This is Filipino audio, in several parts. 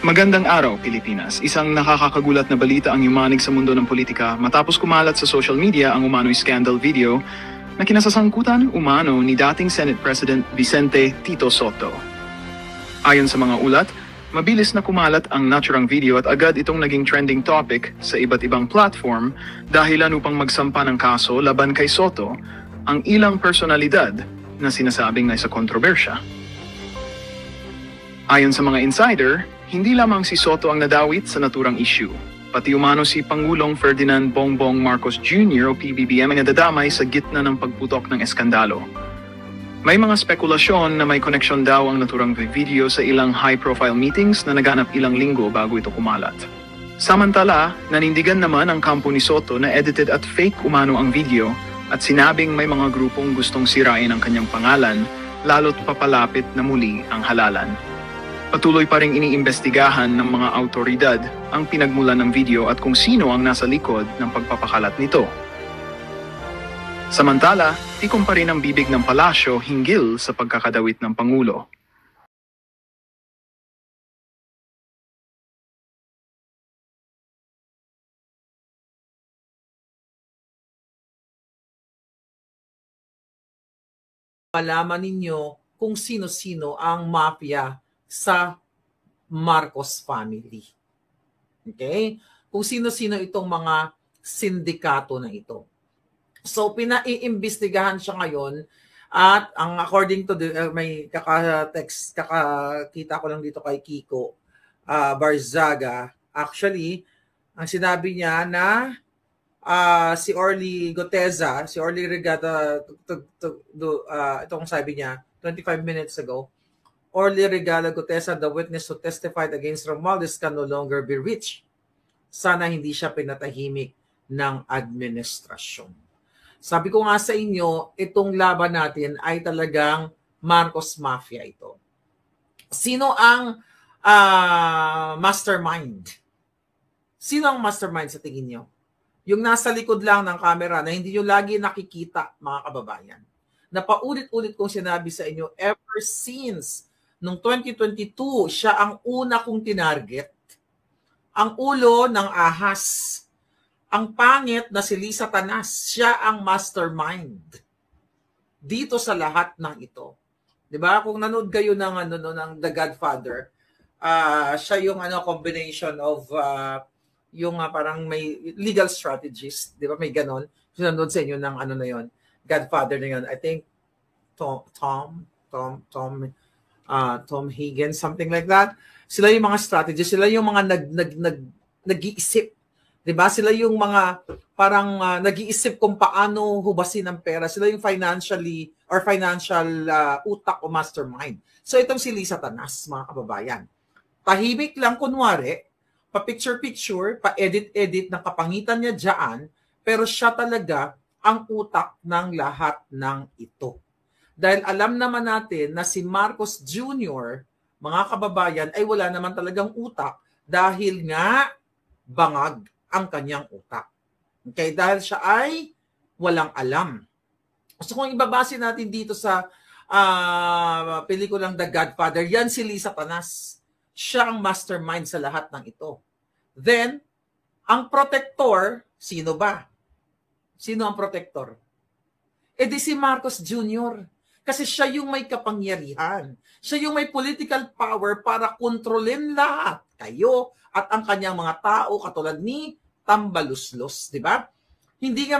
Magandang araw, Pilipinas. Isang nakakakagulat na balita ang yumanig sa mundo ng politika matapos kumalat sa social media ang umano'y scandal video na kinasasangkutan umano ni dating Senate President Vicente Tito Sotto. Ayon sa mga ulat, mabilis na kumalat ang naturang video at agad itong naging trending topic sa iba't ibang platform dahilan upang magsampa ng kaso laban kay Sotto ang ilang personalidad na sinasabing nasa kontrobersya. Ayon sa mga insider, hindi lamang si Sotto ang nadawit sa naturang issue, pati umano si Pangulong Ferdinand Bongbong Marcos Jr. o PBBM ay nadadamay sa gitna ng pagputok ng eskandalo. May mga spekulasyon na may koneksyon daw ang naturang video sa ilang high-profile meetings na naganap ilang linggo bago ito kumalat. Samantala, nanindigan naman ang kampo ni Sotto na edited at fake umano ang video at sinabing may mga grupong gustong sirain ang kanyang pangalan, lalo't papalapit na muli ang halalan. Patuloy pa ring iniimbestigahan ng mga autoridad ang pinagmulan ng video at kung sino ang nasa likod ng pagpapakalat nito. Samantala, tikom pa rin ang bibig ng palasyo hinggil sa pagkakadawit ng Pangulo. Malaman ninyo kung sino-sino ang mafia sa Marcos family. Okay? Kung sino-sino itong mga sindikato na ito. So, pinaiimbestigahan siya ngayon at ang according to the, may kakakita ko lang dito kay Kiko Barzaga, actually, ang sinabi niya na si Orly Goteza, si Orly Regata, itong sabi niya, 25 minutes ago, Orly Regala Goteza, the witness who testified against Romualdez, can no longer be reached. Sana hindi siya pinatahimik ng administrasyon. Sabi ko nga sa inyo, itong laban natin ay talagang Marcos Mafia ito. Sino ang mastermind? Sino ang mastermind sa tingin nyo? Yung nasa likod lang ng camera na hindi nyo lagi nakikita, mga kababayan. Na paulit-ulit kong sinabi sa inyo, ever since noong 2022, siya ang una kong tinarget. Ang ulo ng ahas. Ang pangit na si Lisa Tanas, siya ang mastermind. Dito sa lahat ng ito. 'Di ba? Kung nanood kayo ng ng The Godfather, siya yung combination of yung parang may legal strategist, 'di ba? May ganon. Nanood sa inyo ng na yon, Godfather na yon. I think Tom Higgins, something like that. Sila yung mga strategists, sila yung mga nag-iisip. 'Di ba? Sila yung mga parang nag-iisip kung paano hubasin ang pera. Sila yung financial utak o mastermind. So itong si Lisa Tanas, mga kababayan. Tahimik lang kunwari, pa-picture-picture, pa-edit-edit ng kapangitan niya diyan, pero siya talaga ang utak ng lahat ng ito. Dahil alam naman natin na si Marcos Jr., mga kababayan, ay wala naman talagang utak dahil nga bangag ang kanyang utak. Okay? Dahil siya ay walang alam. So kung ibabase natin dito sa pelikulang The Godfather, yan si Lisa Tanas. Siya ang mastermind sa lahat ng ito. Then, ang protector, sino ba? Sino ang protector? E di si Marcos Jr., kasi siya yung may kapangyarihan. Siya yung may political power para kontrolin lahat. Kayo at ang kanyang mga tao katulad ni Tambaluslos, di ba? Hindi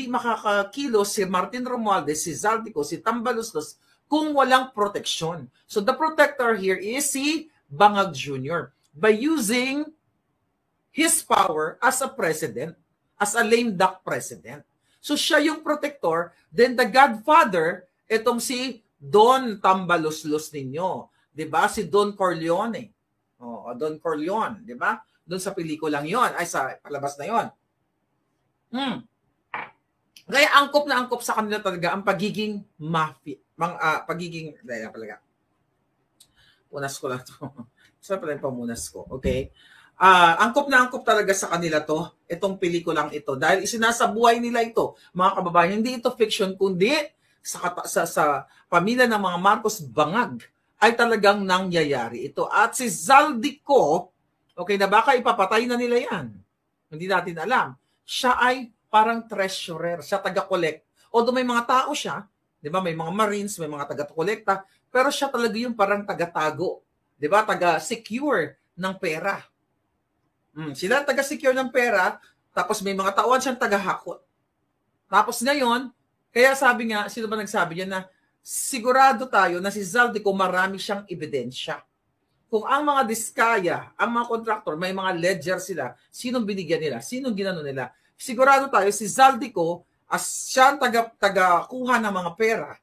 makakakilos si Martin Romualdez, si Zaldico, si Tambaluslos kung walang proteksyon. So the protector here is si Bangag Jr. by using his power as a president, as a lame duck president. So siya yung protector, then the godfather, itong si Don Tambaluslos ninyo, 'di ba? Si Don Corleone. Don Corleone, 'di ba? Doon sa pelikulang 'yon, ay sa palabas na 'yon. Kaya angkop na angkop sa kanila talaga ang pagiging mafia, pagiging talaga. Punas ko lang 'to. Saan pala yung pamunas ko? Okay. Angkop na angkop talaga sa kanila to, itong pelikulang ito. Dahil isinasabuhay nila ito, mga kababayan. Hindi ito fiction, kundi sa pamilya ng mga Marcos bangag ay talagang nangyayari ito. At si Zaldico, okay, na baka ipapatay na nila yan. Hindi natin alam. Siya ay parang treasurer, siya taga-collect. Although may mga tao siya, di ba, may mga Marines, may mga taga-kolekta, pero siya talaga yung parang taga-tago, di ba, taga-secure ng pera. Sila taga-secure ng pera, tapos may mga tauhan siyang taga-hakot. Tapos ngayon, kaya sabi nga, sino ba nagsabi niya na sigurado tayo na si Zaldico marami siyang ebidensya. Kung ang mga diskaya, ang mga contractor, may mga ledger sila, sinong binigyan nila, sinong ginano nila, sigurado tayo si Zaldico as siya taga-kuha ng mga pera.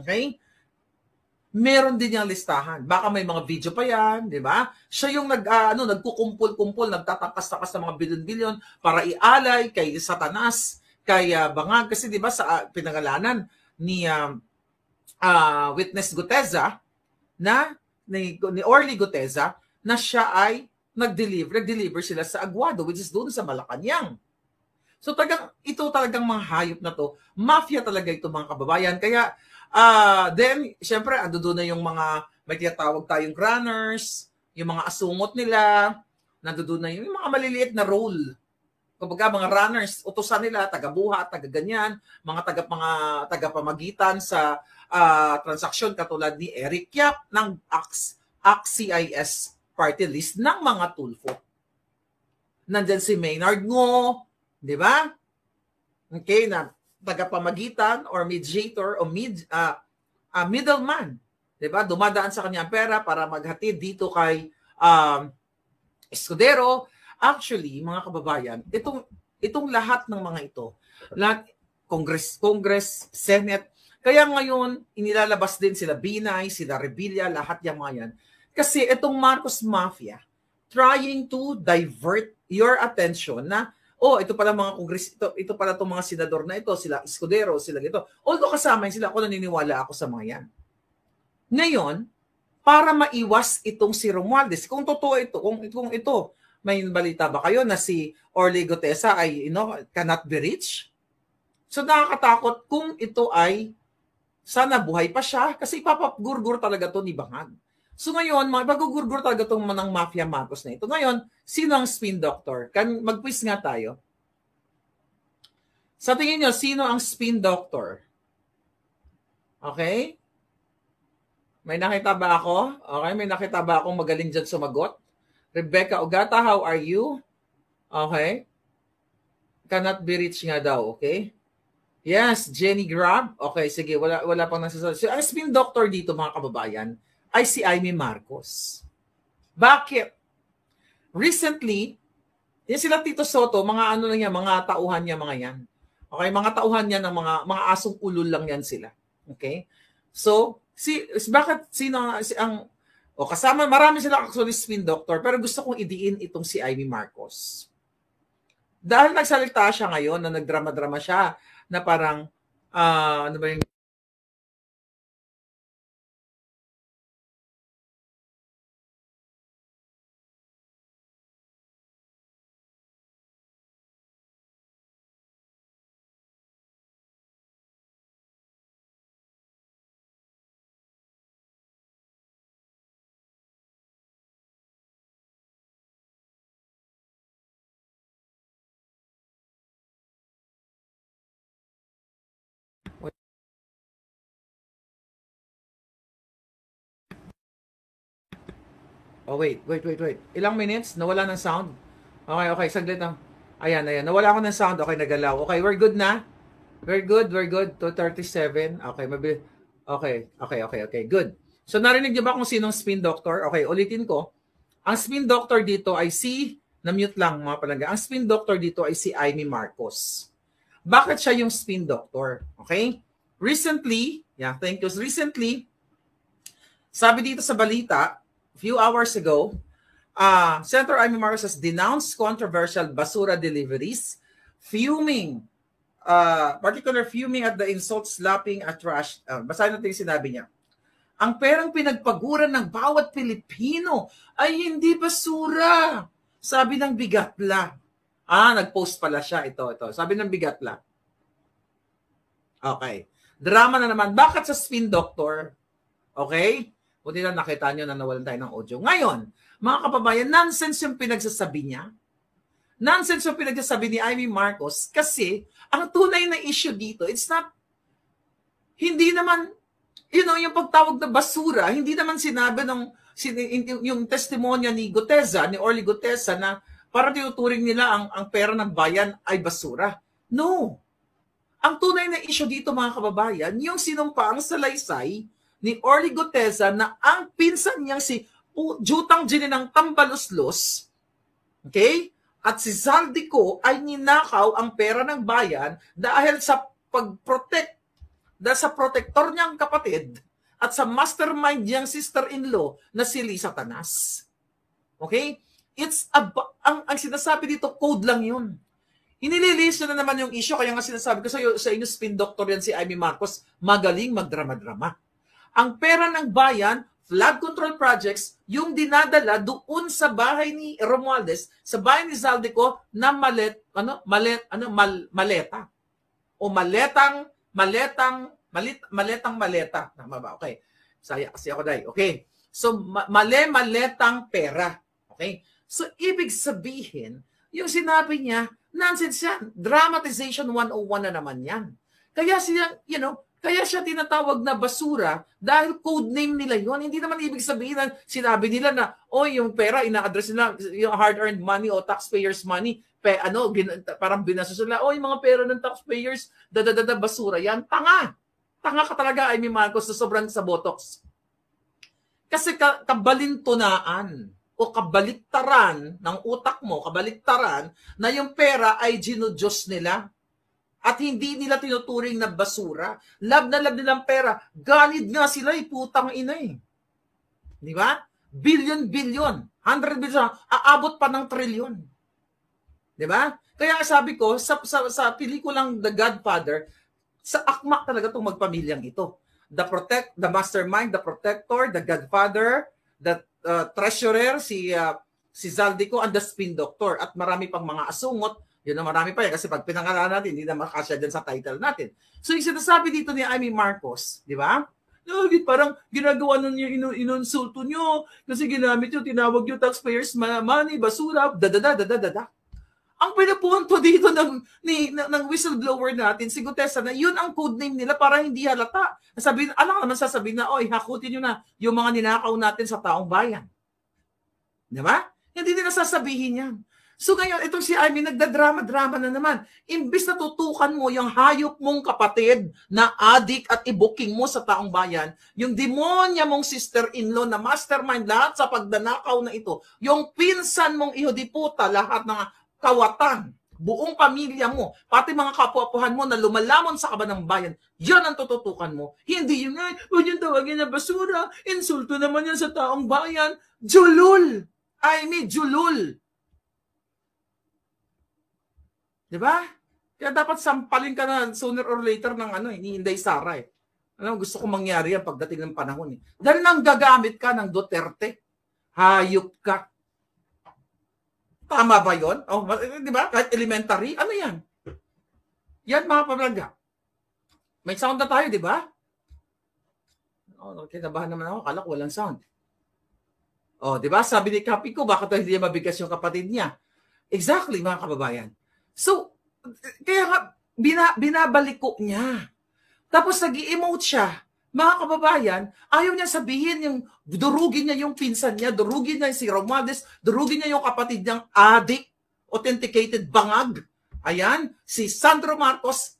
Okay? Meron din niyang listahan. Baka may mga video pa yan, di ba? Siya yung nagkukumpul-kumpul, nagtatakas-takas ng mga bilyon-bilyon para ialay kay Satanas, kay Bangag. Kasi di ba sa pinangalanan ni Witness Guteza, ni Orly Guteza, na siya ay nag-deliver sila sa Aguado, which is doon sa Malacanang. So ito talagang mga hayop na to. Mafia talaga ito, mga kababayan. Kaya, then, syempre, ando doon na yung mga, may tinatawag tayong runners, yung mga asungot nila, nandoon na yung mga maliliit na role. Kumbaga, mga runners, utusan nila, taga-buhat, taga-ganyan, mga taga-pamagitan sa transaksyon katulad ni Eric Yap ng ACT-CIS party list ng mga Tulfo. Nandyan si Maynard Ngo, di ba? Okay, na tagapamagitan or mediator o middleman, di ba? Dumadaan sa kanya ang pera para maghatid dito kay Escudero. Actually, mga kababayan, itong lahat ng mga ito, lahat Congress, Senate, kaya ngayon inilalabas din sila Binay, sila Revilla, lahat yung mga yan. Kasi itong Marcos Mafia trying to divert your attention na ito pala mga kongres, ito pala itong mga senador na ito, sila Escudero, sila ito. Although kasama sila, ako naniniwala ako sa mga yan. Ngayon, para maiwas itong si Romualdez, kung totoo ito, kung ito, may balita ba kayo na si Orly Guteza ay, cannot be reached? So nakakatakot kung ito ay, sana buhay pa siya, kasi ipapagurgur talaga to ni Bangag. So ngayon, magugurgur talaga itong manang Mafia Marcos na ito. Ngayon, sino ang spin doctor? Mag-quiz nga tayo. Sa tingin nyo, sino ang spin doctor? Okay? May nakita ba ako? Okay, may nakita ba akong magaling dyan sumagot? Rebecca Ogata, how are you? Okay. Cannot be reached nga daw, okay? Yes, Jenny Grab. Okay, sige, wala pang nasasabi. So, ang spin doctor dito, mga kababayan, ay si Amy Marcos. Bakit? Recently, yan sila Tito Soto, mga ano lang yan, mga tauhan niya, mga yan. Okay, mga tauhan niya ng mga asong ulol lang yan sila. Okay? So, bakit kasama, marami sila actually spin doctor, pero gusto kong idiin itong si Amy Marcos. Dahil nagsalita siya ngayon, na nagdrama-drama siya, na parang, ano ba yung wait. Ilang minutes? Nawala ng sound? Okay, saglit lang. Ayan. Nawala ako ng sound. Okay, nagalaw. Okay, we're good na? We're good. 2:37. Okay, mabilis. Okay, good. So, narinig niyo ba kung sinong spin doctor? Okay, ulitin ko. Ang spin doctor dito ay na-mute lang mga palangga. Ang spin doctor dito ay si Amy Marcos. Bakit siya yung spin doctor? Okay? Recently, sabi dito sa balita, few hours ago, Senator Amy Marcos has denounced controversial basura deliveries, particular fuming at the insult slapping at trash. Basahin natin yung sinabi niya. Ang perang pinagpaguran ng bawat Pilipino ay hindi basura. Sabi ng Bigatla. Nag-post pala siya. Ito. Sabi ng Bigatla. Okay. Drama na naman. Bakit sa spin doctor? Okay? Buti na nakita nyo na nawalan tayo ng audio. Ngayon, mga kababayan, nonsense yung pinagsasabi niya. Nonsense yung pinagsasabi ni Amy Marcos kasi ang tunay na issue dito, it's not, hindi naman, yung pagtawag na basura, hindi naman sinabi yung testimonya ni Gutesa, ni Orly Gutesa na para tinuturing nila ang pera ng bayan ay basura. No. Ang tunay na issue dito, mga kababayan, yung sinumpaang salaysay ni Orly Gutesa na ang pinsan niyang si Jutang Gini ng Tambaluslos, okay? At si Zaldico ay ninakaw ang pera ng bayan dahil sa pag-protect, dahil sa protector niyang kapatid at sa mastermind niyang sister-in-law na si Lisa Tanas. Okay? Ang sinasabi dito, code lang yun. Inililis na naman yung issue, kaya nga sinasabi ko sa inyo, spin doctor yan si Amy Marcos, magaling magdrama-drama. Ang pera ng bayan, flood control projects, yung dinadala doon sa bahay ni Romualdez, sa bahay ni Zaldico na maleta. O maletang maleta. Tama ba? Okay. Saya kasi ako dahil. Okay. So, maletang pera. Okay. So, ibig sabihin, yung sinabi niya, nonsense yan. Dramatization 101 na naman yan. Kaya siya, kaya siya tinatawag na basura dahil code name nila yon. Hindi naman ibig sabihin na sinabi nila na, yung pera, ina-address nila, yung hard-earned money o taxpayers' money, parang binasos nila, yung mga pera ng taxpayers, basura yan. Tanga ka talaga, Amy Marcos, na sobrang sa botox. Kasi kabalintunaan o kabaliktaran ng utak mo, kabaliktaran na yung pera ay ginudyos nila. At hindi nila tinuturing na basura. Love na love nilang pera. Ganid nga sila, putang ina eh. Di ba? Billion. 100 billion. Aabot pa ng trilyon. Di ba? Kaya sabi ko, sa pelikulang The Godfather, sa akma talaga itong magpamilyang ito. The mastermind, the protector, the Godfather, the treasurer, si Zaldico, and the spin doctor. At marami pang mga asungot. Yun na marami pa yan kasi pag pinangalanan natin, hindi na makasya dyan sa title natin. So yung sinasabi dito ni Amy Marcos, di ba? Parang ginagawa nun yung inonsulto nyo kasi ginamit yung tinawag yung taxpayers money, basura, Ang pinapunto dito ng whistleblower natin, si Gutesa, na yun ang code name nila para hindi halata. Sabihin, naman sasabihin na, hakutin nyo na yung mga ninakaw natin sa taong bayan. Di ba? Hindi nila sasabihin yan. So ngayon, itong si Amy, nagdadrama-drama na naman. Imbis na tutukan mo yung hayop mong kapatid na adik at i-booking mo sa taong bayan, yung demonya mong sister-in-law na mastermind lahat sa pagdanakaw na ito, yung pinsan mong ihodiputa, lahat ng kawatan, buong pamilya mo, pati mga kapwa-puhan mo na lumalamon sa kaban ng bayan, yan ang tututukan mo. Hindi yun nga, huwag yung tawagin na basura, insulto naman yan sa taong bayan. Julul! Amy, julul! Diba? Kaya dapat sampalin ka na sooner or later ng ni Inday Sara eh. Gusto ko mangyari yan pagdating ng panahon eh. Dahil nang gagamit ka ng Duterte, hayop ka. Tama ba yun? Diba? Kahit elementary, ano yan? Yan mga pamilya. May sound na tayo, diba? Kinabahan naman ako, kala ko walang sound. Diba? Sabi ni Kapi ko, bakit hindi mabigas yung kapatid niya? Exactly, mga kababayan. So, kaya nga, binabalik ko niya. Tapos nag-i-emote siya. Mga kababayan, ayaw niya sabihin yung durugin niya yung pinsan niya, durugin niya si Romualdez, durugin niya yung kapatid niyang adik, authenticated bangag. Ayan, si Sandro Marcos,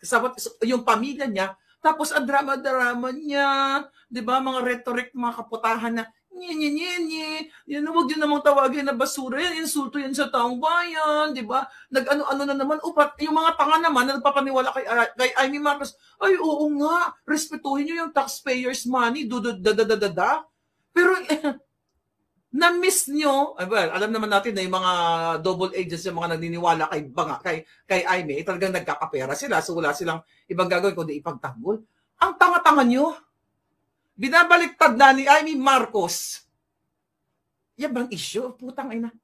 yung pamilya niya. Tapos ang drama-drama niya, di ba, mga rhetoric, mga kaputahan na, yan, huwag yun namang tawagin na basura yan, insulto yan sa taong bayan, di ba? Nag-ano-ano na naman, yung mga tanga naman na nagpapaniwala kay Amy Marcos, ay oo nga, respetuhin nyo yung taxpayers money, Pero, na-miss nyo, alam naman natin na yung mga double agents, yung mga nagniniwala kay Amy, talagang nagkakapera sila, so wala silang ibang gagawin kundi ipagtanggol. Ang tanga-tanga nyo, binabaliktad na ni Amy Marcos. Yan bang issue? Putang ina.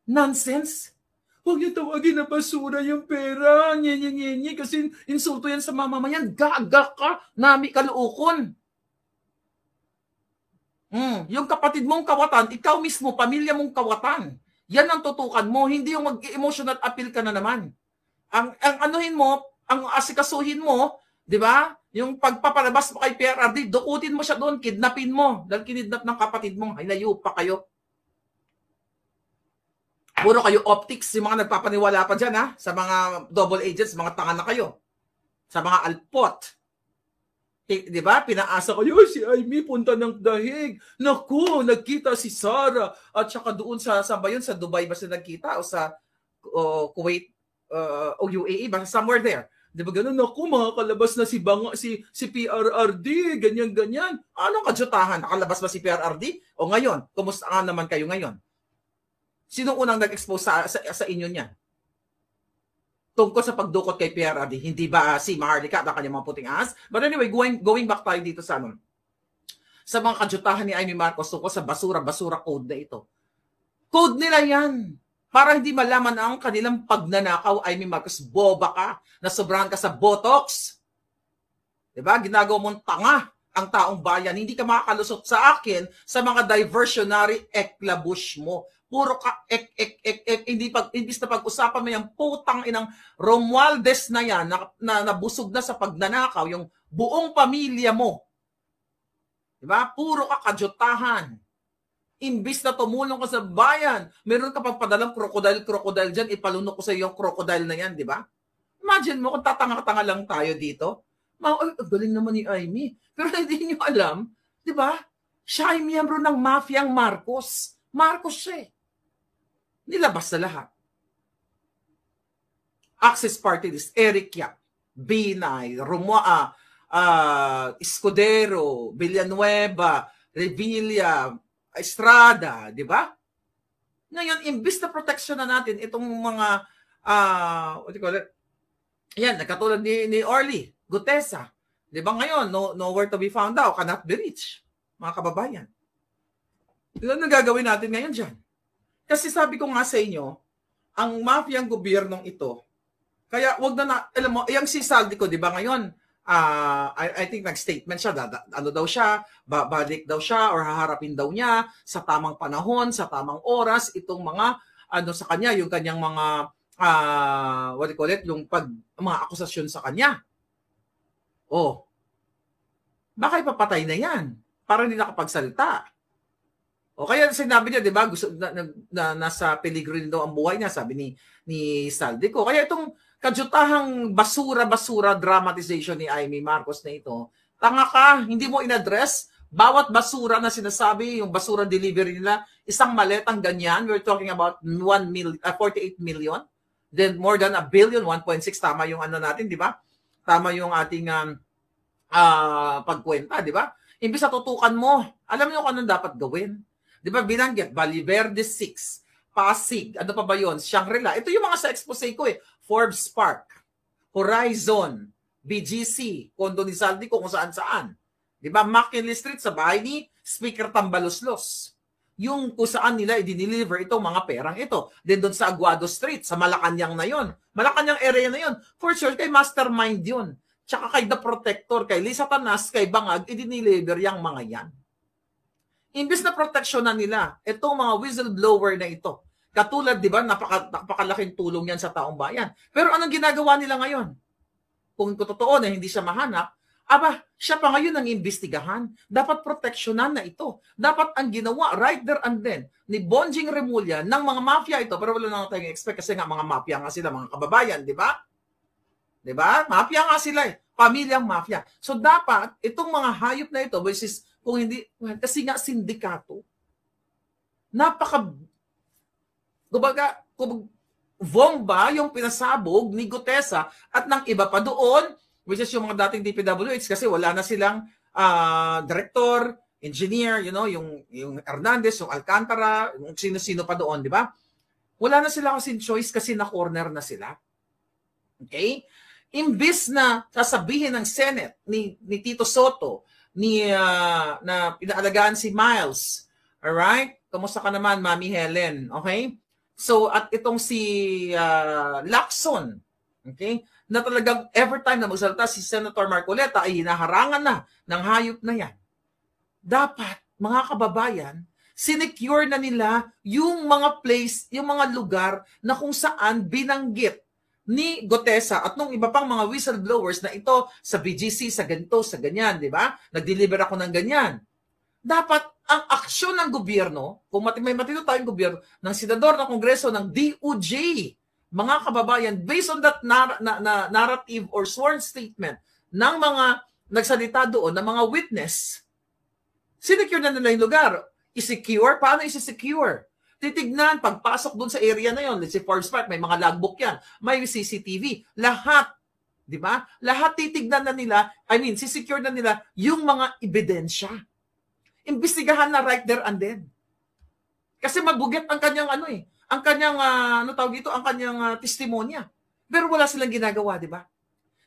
Nonsense. Huwag niyo tawagin na basura yung pera. Nye. Kasi insulto yan sa mamamayan. Gaga ka. Nami kaluukon. Yung kapatid mong kawatan, ikaw mismo, pamilya mong kawatan. Yan ang tutukan mo, hindi yung mag-emotional appeal ka na naman. Ang anuhin mo, ang asikasuhin mo, di ba? Yung pagpapalabas mo kay PRRD, dukutin mo siya doon, kidnapin mo. Dahil kinidnap ng kapatid mong, ay layo pa kayo. Puro kayo optics, yung mga nagpapaniwala pa dyan, ha? Sa mga double agents, mga tanga na kayo. Sa mga alpot. Di ba? Pinaasa kayo, si Amy punta ng dahig. Naku, nagkita si Sarah. At saka doon sa bayon, sa Dubai ba sila nagkita? O sa Kuwait, o UAE, ba? Somewhere there. Di ba ganun? Naku, makakalabas na si PRRD, ganyan-ganyan. Anong kadyutahan? Nakalabas ba si PRRD? O ngayon, kumusta nga naman kayo ngayon? Sino unang nag-expose sa inyo niyan? Tungkol sa pagdukot kay PRRD, hindi ba si Maharlika at ang kanyang mga puting ahas? But anyway, going back tayo dito sa mga kadyutahan ni Amy Marcos tungkol sa basura-basura code na ito. Code nila yan. Para hindi malaman ang kanilang pagnanakaw, Amy Marcos, boba ka, na sobrahan ka sa Botox. Diba? Ginagawa mong tanga ang taong bayan. Hindi ka makakalusot sa akin sa mga diversionary eklabush mo. Puro ka imbis na pag-usapan mo yung putang inang Romualdez na yan na nabusog na sa pagnanakaw yung buong pamilya mo. Diba? Puro ka kadyutahan. Imbis na tumulong ka sa bayan, meron ka pang padalang crocodile dyan, ipalunok ko sa iyo yung crocodile na yan, di ba? Imagine mo kung tatanga-tanga lang tayo dito. Ay, galing naman ni Amy. Pero hindi niyo alam, di ba? Siya ay miyembro ng mafia ang Marcos. Marcos siya eh. Nilabas na lahat. Access Party List, Eric Yap, Binay, Escudero, Villanueva, Revilla, Estrada, di ba? Ngayon, imbis na protection na natin itong mga, what do you call it? Yan, katulad ni Orly, Gutesa. Di ba ngayon, nowhere to be found daw, cannot be reached, mga kababayan. Ano ang gagawin natin ngayon dyan? Kasi sabi ko nga sa inyo, ang mafia-ang gobyernong ito, kaya wag na, alam mo, yung si Saldi ko, di ba ngayon, I think nag-statement siya, ano daw siya, babalik daw siya or haharapin daw niya sa tamang panahon, sa tamang oras, itong mga, ano sa kanya, yung kanyang mga, what do you call it, yung mga akusasyon sa kanya. Oh, baka ipapatay na yan, para hindi nakapagsalita. O kaya sinabi niya, di ba, gusto na nasa peligro daw ang buhay niya, sabi ni Saldico. Kaya itong kadyutahang basura-basura dramatization ni Amy Marcos na ito, tanga ka, hindi mo in-address bawat basura na sinasabi, yung basura delivery nila, isang maletang ganyan, we're talking about 48 million, then more than a billion, 1.6, tama yung ano natin, di ba? Tama yung ating pagkwenta, di ba? Imbis na tutukan mo, alam niyo kung anong dapat gawin. Di ba binanggit, Valverde 6, Pasig, ano pa ba yun? Shangri-La. Ito yung mga sa expose ko eh. Forbes Park, Horizon, BGC, Kondo ni Saldico, kung saan-saan. Di ba? McKinley Street sa bahay ni Speaker Tambaloslos. Yung kung saan nila i-deliver itong mga perang ito. Then doon sa Aguado Street, sa Malacanang na yon. Malacanang area na yon. For sure, kay Mastermind yun. Tsaka kay The Protector, kay Lisa Tanas, kay Bangag, i-deliver yung mga yan. Imbis na proteksyon na nila, itong mga whistleblower na ito. Katulad, di ba, napakalaking tulong yan sa taong bayan. Pero anong ginagawa nila ngayon? Kung totoo na hindi siya mahanap, siya pa ngayon ang imbestigahan. Dapat proteksyonan na ito. Dapat ang ginawa right there and then ni Bonjing Remulla ng mga mafia ito, pero wala na tayong expect kasi nga mga mafia nga sila, mga kababayan, di ba? Di ba? Mafia nga sila eh. Pamilyang mafia. So dapat, itong mga hayop na ito, which is kung hindi, kasi nga sindikato, bomba yung pinasabog ni Gutesa at ng iba pa doon, which is yung mga dating DPWH kasi wala na silang director, engineer, yung Hernandez, yung Alcantara, yung sino-sino pa doon, di ba? Wala na sila kasing choice kasi na-corner na sila. Okay? Imbis na sasabihin ng Senate ni Tito Soto, na pinaalagaan si Miles. Alright? Kamusta ka naman, Mami Helen? Okay? So, at itong si Lacson, okay? Na talagang every time na magsalita si Senator Marcoleta ay hinaharangan na ng hayop na yan. Dapat, mga kababayan, sinecure na nila yung mga place, yung mga lugar na kung saan binanggit ni Gotesa at nung iba pang mga whistleblowers na ito sa BGC, sa ganito, sa ganyan, di ba? Nag-deliver ako ng ganyan. Dapat ang aksyon ng gobyerno, kung may matino tayong gobyerno, ng senador, ng kongreso, ng DOJ, mga kababayan, based on that narrative or sworn statement ng mga nagsalita doon, ng mga witness, sinecure na nila yung lugar. I-secure? Paano i-secure? Titignan, pagpasok doon sa area na yon, let's say Forbes Park, may mga logbook yan, may CCTV, lahat, di ba? Lahat titignan na nila, sisecure na nila yung mga ebidensya. Imbestigahan na right there and then. Kasi mabuget ang kanyang ang kanyang ang kanyang testimonya. Pero wala silang ginagawa, di ba?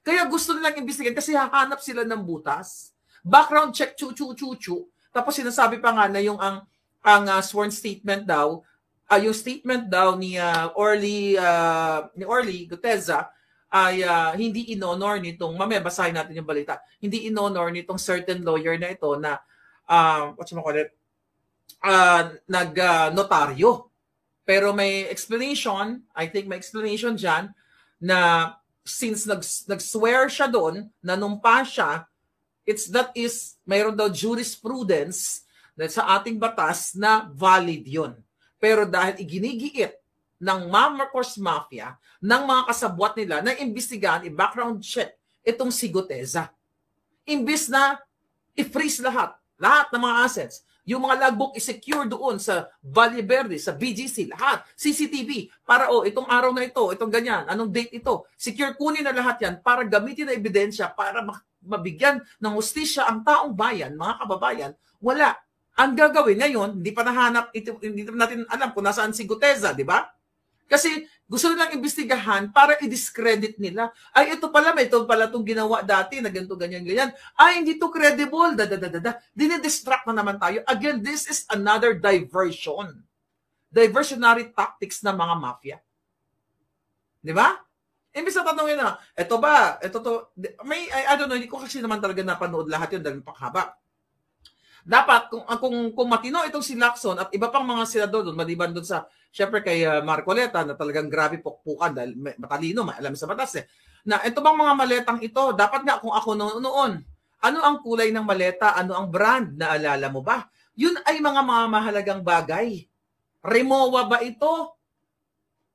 Kaya gusto nilang imbestigahan kasi hahanap sila ng butas. Background check, chu. Tapos sinasabi pa nga na yung ang sworn statement daw, yung statement daw ni Orly Guteza ay hindi inonor nitong, mamaya basahin natin yung balita, hindi inonor nitong certain lawyer na ito na nag-notaryo. Pero may explanation, I think may explanation dyan, na since nag-swear siya doon, nanumpa siya, mayroon daw jurisprudence sa ating batas na valid yon. Pero dahil iginigiit ng Marcos Mafia, ng mga kasabwat nila, na imbestigahan, i-background check itong si Guteza. Imbis na i-freeze lahat ng mga assets, yung mga logbook i-secure doon sa Valle Verde, sa BGC, lahat, CCTV, para itong araw na ito, itong ganyan, anong date ito, secure, kunin na lahat yan para gamitin na ebidensya, para mabigyan ng hustisya ang taong bayan, mga kababayan. Wala. Ang gagawin ngayon, hindi pa nahanap, hindi natin alam kung nasaan si Guteza, di ba? Kasi gusto nilang imbestigahan para i-discredit nila. Ay, ito pala itong ginawa dati na ganito, ganyan. Ay, hindi to credible. Dinidistract na naman tayo. Again, this is another diversion. Diversionary tactics ng mga mafia. Di ba? Imbis na tanongin na, I don't know, hindi ko kasi naman talaga napanood lahat yun dahil pakhaba. Dapat, kung matino itong si Lacson at iba pang mga senador doon, maliban doon sa, syempre kay Marcoleta, na talagang grabe pukpukan dahil matalino, may alam sa batas na ito bang mga maletang ito, dapat nga kung ako noon, ano ang kulay ng maleta, ano ang brand, naalala mo ba? Yun ay mga mahalagang bagay. Rimowa ba ito?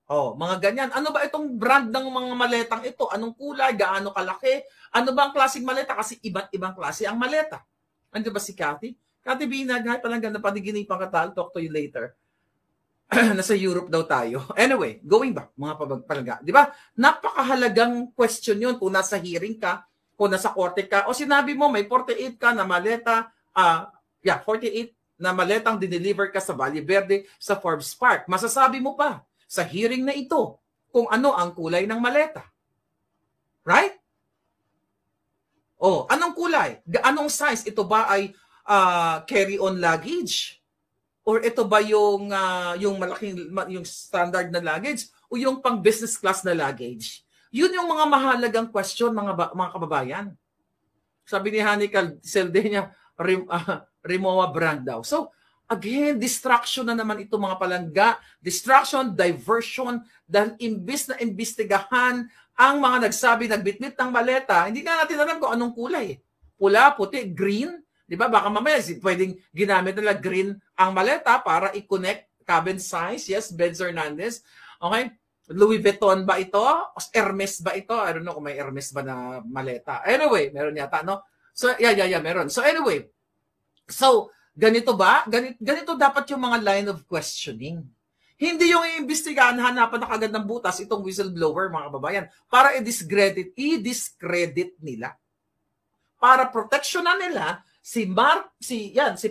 Mga ganyan. Ano ba itong brand ng mga maletang ito? Anong kulay? Gaano kalaki? Ano ba ang klaseng maleta? Kasi iba't ibang klase ang maleta. Ano ba si Cathy? Cathy Binag, palang ganda paniginipan ka tal. Talk to you later. Nasa Europe daw tayo. Anyway, going back, mga palangga. Di ba? Napakahalagang question yun kung nasa hearing ka, kung nasa korte ka, o sinabi mo may 48 ka na maleta, 48 na maletang dineliver ka sa Valle Verde, sa Forbes Park. Masasabi mo pa sa hearing na ito kung ano ang kulay ng maleta. Right? Anong kulay? Anong size? Ito ba ay carry-on luggage? Or ito ba yung malaking, yung standard na luggage? O yung pang business class na luggage? Yun yung mga mahalagang question, mga kababayan. Sabi ni Hannibal Seldenia, Rimowa brand daw. So, again, distraction na naman ito mga palangga. Distraction, diversion, dahil imbis na imbestigahan ang mga nagbitbit ng maleta, hindi na natin alam kung anong kulay. Pula, puti, green. Di ba? Baka mamaya pwedeng ginamit nila green ang maleta para i-connect cabin size. Yes, Benz Hernandez. Okay? Louis Vuitton ba ito? Hermes ba ito? I don't know kung may Hermes ba na maleta. Anyway, meron yata, no? So, meron. So, anyway. So, ganito ba? Ganito dapat yung mga line of questioning. Hindi yung iimbestigahan, hanapan na kagad ng butas itong whistleblower, mga kababayan, para i-discredit nila. Para proteksyonan nila si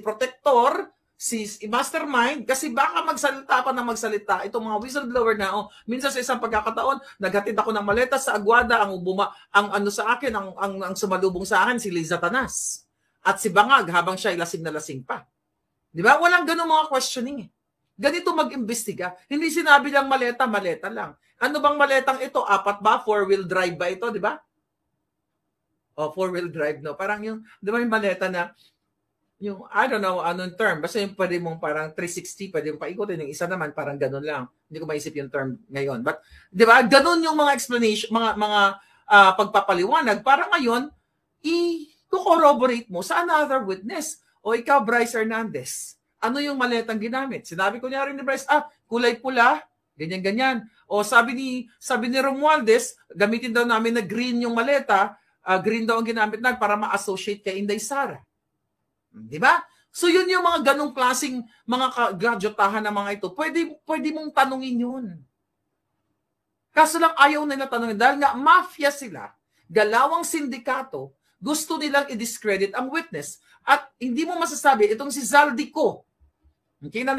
Protector, si Mastermind, kasi baka magsalita pa na magsalita itong mga whistleblower na, minsan sa isang pagkakataon, naghatid ako ng maleta sa Aguada, ang sumalubong sa akin, si Liza Tanas. At si Bangag, habang siya ay lasing na lasing pa. Di ba? Walang ganun mga questioning. Ganito mag-imbestiga. Hindi sinabi lang maleta lang. Ano bang maletang ito? 4 ba? 4-wheel drive ba ito? Di ba? 4-wheel drive, no? Parang yung, di ba yung maleta na yung I don't know anong term, basta yung pwede mong parang 360, pwede mong paikutin, yung isa naman parang ganun lang. Hindi ko maisip yung term ngayon. But 'di ba? Ganun yung mga explanation, mga pagpapaliwanag para ngayon i-corroborate mo sa another witness. O ikaw, Bryce Hernandez, ano yung maletang ginamit? Sinabi ko niya rin ni Bryce, kulay pula, ganyan-ganyan. O sabi ni Romualdez, gamitin daw namin na green yung maleta, green daw ang ginamit na para ma-associate kay Inday Sara. Di ba? So yun yung mga ganong klaseng mga gadgetahan na mga ito. Pwede mong tanungin yun. Kaso lang ayaw nila tanungin dahil nga mafia sila, galawang sindikato, gusto nilang i-discredit ang witness. At hindi mo masasabi, itong si Zaldico, okay, na